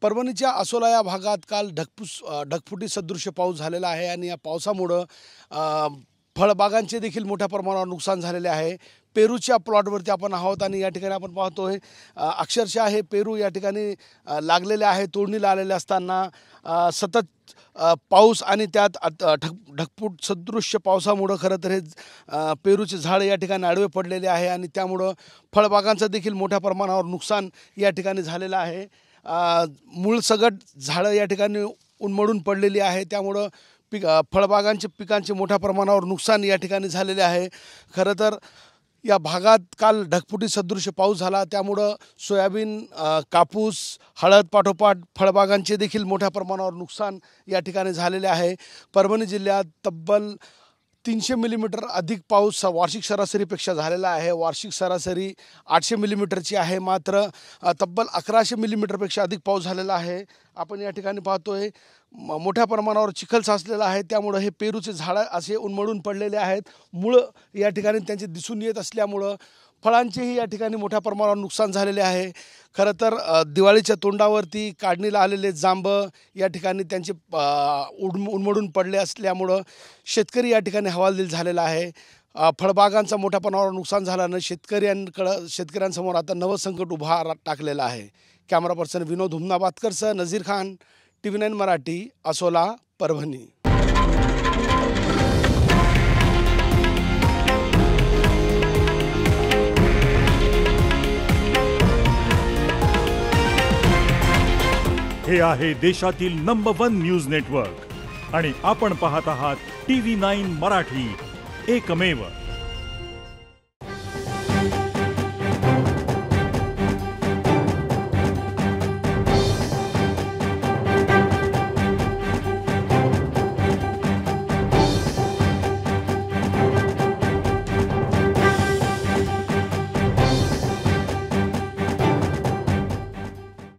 परभणीच्या असोला या भागात काल ढगफुटी सदृश्य पाऊस झालेला आहे आणि या पावसामुळं फळबागांचे देखील मोठ्या प्रमाणावर नुकसान झालेले आहे। पेरूच्या प्लॉटवरती आपण आहोत आणि या ठिकाणी आपण पाहतोय अक्षरशः हे पेरू या ठिकाणी लागलेले आहे। तोडणीला आलेले असताना सतत पाऊस आणि त्यात ढगफुट सदृश्य पावसामुळे खरं तर हे पेरूचे झाड या ठिकाणी आडवे पडलेले आहे आणि त्यामुळं फळबागांचं देखील मोठ्या प्रमाणावर नुकसान या ठिकाणी झालेलं आहे। मूळसगट झाडं या ठिकाणी उन्मळून पडलेली आहे, त्यामुळं फळबागांचे पिकांचे मोठ्या प्रमाणावर नुकसान या ठिकाणी झालेले आहे। खरं तर या भागात काल ढगफुटी सदृश्य पाऊस झाला, त्यामुळं सोयाबीन, कापूस, हळद पाठोपाठ फळबागांचे देखील मोठ्या प्रमाणावर नुकसान या ठिकाणी झालेले आहे। परभणी जिल्ह्यात तब्बल 300 मिलीमीटर अधिक पाऊस वार्षिक सरासरीपेक्षा झालेला आहे। वार्षिक सरासरी 800 मिलीमीटरची आहे, मात्र तब्बल 1100 मिलीमीटरपेक्षा अधिक पाऊस झालेला आहे। आपण या ठिकाणी पाहतोय मोठ्या प्रमाणावर चिखल साचलेला आहे, त्यामुळे हे पेरूचे झाडं असे उन्मळून पडलेले आहेत। मूळ या ठिकाणी त्यांचे दिसून येत असल्यामुळं फळांचेही या ठिकाणी मोठ्या प्रमाणावर नुकसान झालेले आहे। खरं तर दिवाळीच्या तोंडावरती काढणीला आलेले जांब या ठिकाणी त्यांचे उन्मळून पडले असल्यामुळं शेतकरी या ठिकाणी हवालदिल झालेला आहे। फळबागांचा मोठ्या प्रमाणावर नुकसान झाल्यानं शेतकऱ्यांसमोर आता नवं संकट उभा टाकलेलं आहे। कॅमेरा पर्सन विनोद हुमनाबादकरसह नजीर खान, TV9 मराठी, असोला, परभणी। हे आहे देशातील नंबर 1 न्यूज नेटवर्क आणि आपण पाहत आहात TV9 मराठी, एकमेव।